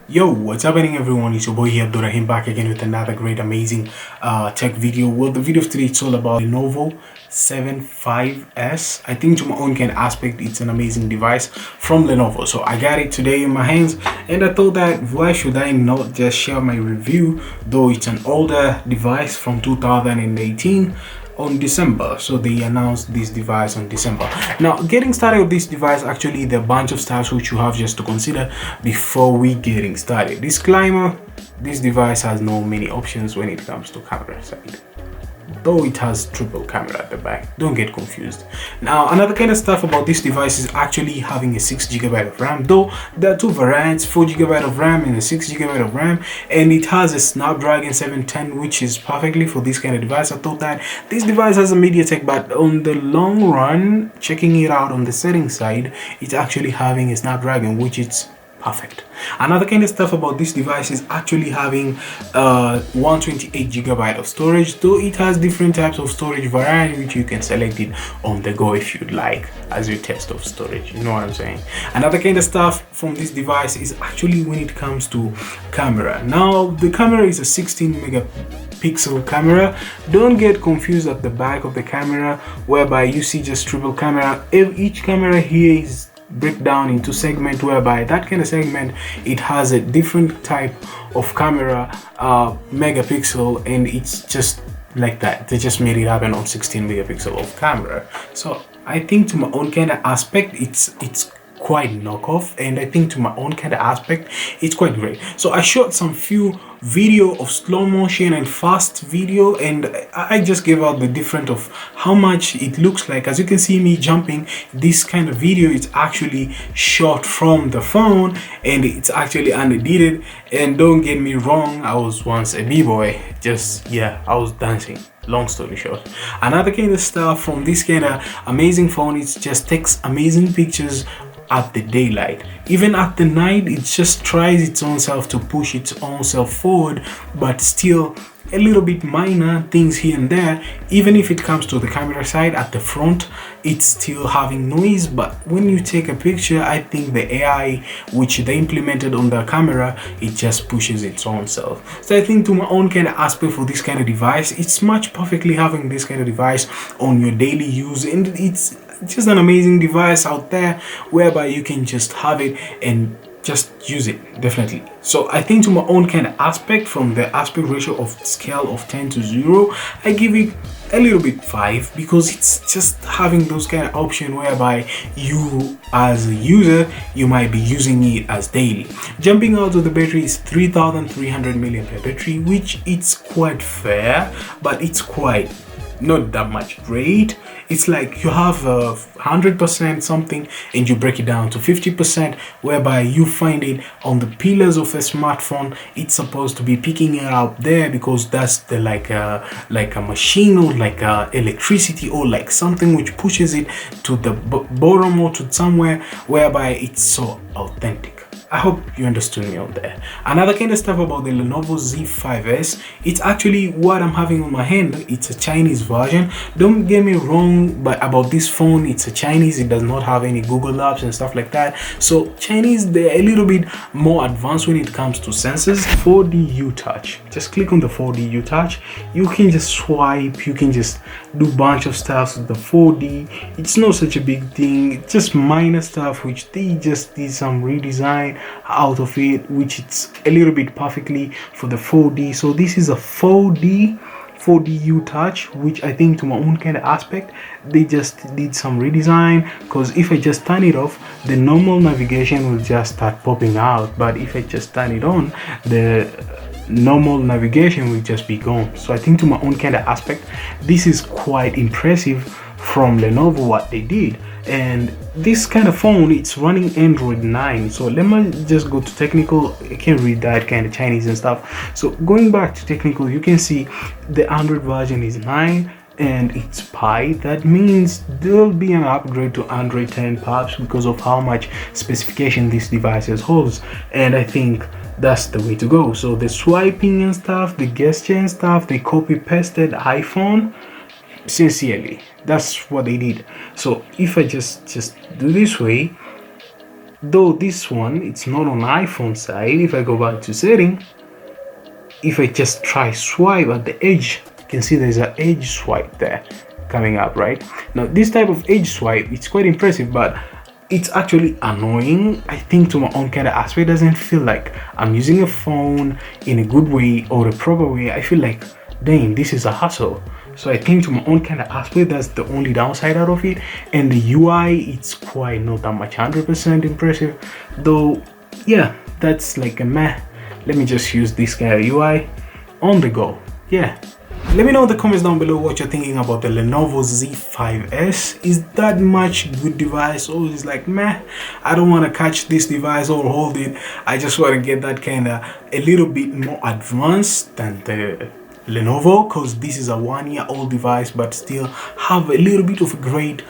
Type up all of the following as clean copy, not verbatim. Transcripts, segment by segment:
Yo, what's happening everyone? It's your boy here, Abdurrahim, back again with another great, amazing tech video. Well, the video of today, it's all about Lenovo Z5s. I think to my own kind of aspect, it's an amazing device from Lenovo. So I got it today in my hands and I thought that why should I not just share my review, though it's an older device from 2018 on December. So they announced this device on December. Now, getting started with this device, actually there are a bunch of stuff which you have just to consider before we getting started. Disclaimer: this device has no many options when it comes to camera side, though it has triple camera at the back. Don't get confused. Now, another kind of stuff about this device is actually having a 6 GB of RAM, though there are two variants, 4 GB of RAM and a 6 GB of RAM, and it has a Snapdragon 710, which is perfectly for this kind of device. I thought that this device has a MediaTek, but on the long run, checking it out on the settings side, it's actually having a Snapdragon, which is perfect. Another kind of stuff about this device is actually having 128 GB of storage, though it has different types of storage variety which you can select it on the go if you'd like as your test of storage. You know what I'm saying? Another kind of stuff from this device is actually when it comes to camera. Now, the camera is a 16 megapixel camera. Don't get confused at the back of the camera whereby you see just triple camera. Each camera here is break down into segment, whereby that kind of segment, it has a different type of camera megapixel, and it's just like that. They just made it happen on 16 megapixel of camera. So I think to my own kind of aspect, it's quite knockoff, and I think to my own kind of aspect, it's quite great. So I shot some few video of slow motion and fast video, and I just gave out the difference of how much it looks like. As you can see me jumping, this kind of video is actually shot from the phone and it's actually unedited. And don't get me wrong, I was once a b-boy, just I was dancing. Long story short, another kind of stuff from this kind of amazing phone, it just takes amazing pictures at the daylight. Even at the night, it just tries its own self to push its own self forward, but still a little bit minor things here and there. Even if it comes to the camera side at the front, it's still having noise, but when you take a picture, I think the AI which they implemented on the camera, it just pushes its own self. So I think to my own kind of aspect for this kind of device, it's much perfectly having this kind of device on your daily use, and it's just an amazing device out there whereby you can just have it and just use it, definitely. So I think to my own kind of aspect, from the aspect ratio of scale of 10 to 0, I give it a little bit 5, because it's just having those kind of option whereby you as a user, you might be using it as daily. Jumping out of the battery is 3300 milliampere battery, which it's quite fair, but it's quite not that much great. It's like you have 100% something and you break it down to 50%, whereby you find it on the pillars of a smartphone. It's supposed to be picking it up there because that's the like a machine, or like electricity, or like something which pushes it to the bottom or to somewhere whereby it's so authentic. I hope you understood me on there. Another kind of stuff about the Lenovo Z5s, it's actually what I'm having on my hand. It's a Chinese version. Don't get me wrong, but about this phone, it's a Chinese. It does not have any Google apps and stuff like that. So Chinese, they're a little bit more advanced when it comes to sensors. 4D U-Touch. Just click on the 4D U-Touch. You can just swipe. You can just do a bunch of stuff with the 4D. It's not such a big thing. It's just minor stuff which they just did some redesign out of it, which it's a little bit perfectly for the 4D. So this is a 4D U-Touch, which I think to my own kind of aspect, they just did some redesign, because if I just turn it off, the normal navigation will just start popping out, but if I just turn it on, the normal navigation will just be gone. So I think to my own kind of aspect, this is quite impressive from Lenovo what they did. And this kind of phone, it's running Android 9. So let me just go to technical. I can read that kind of Chinese and stuff. So going back to technical, you can see the Android version is 9 and it's Pi. That means there'll be an upgrade to Android 10 perhaps, because of how much specification this device holds, and I think that's the way to go. So the swiping and stuff, the gesture and stuff, they copy pasted iPhone. Sincerely, that's what they did. So if I just do this way, Though this one, it's not on iPhone side. If I go back to setting, if I just try swipe at the edge, you can see there's an edge swipe there coming up, right? Now this type of edge swipe, it's quite impressive, but it's actually annoying. I think to my own kind of aspect, doesn't feel like I'm using a phone in a good way or a proper way. I feel like, dang, this is a hassle. So I think to my own kind of aspect, that's the only downside out of it. And the UI, it's quite not that much 100% impressive, though. Yeah, that's like a meh. Let me just use this kind of UI on the go. Yeah. Let me know in the comments down below what you're thinking about the Lenovo Z5s. Is that much good device, or is like meh, I don't want to catch this device or hold it. I just want to get that kind of a little bit more advanced than the Lenovo, because this is a 1-year-old device but still have a little bit of a great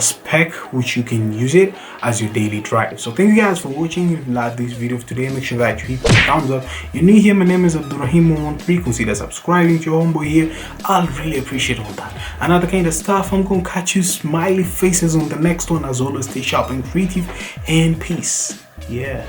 spec which you can use it as your daily drive. So thank you guys for watching. If you like this video of today, make sure that you hit the thumbs up. You're new here, my name is Abdurrahim. Please consider subscribing to your homeboy here. I'll really appreciate all that and other kind of stuff. I'm gonna catch you smiley faces on the next one. As always, stay sharp and creative, and peace. Yeah.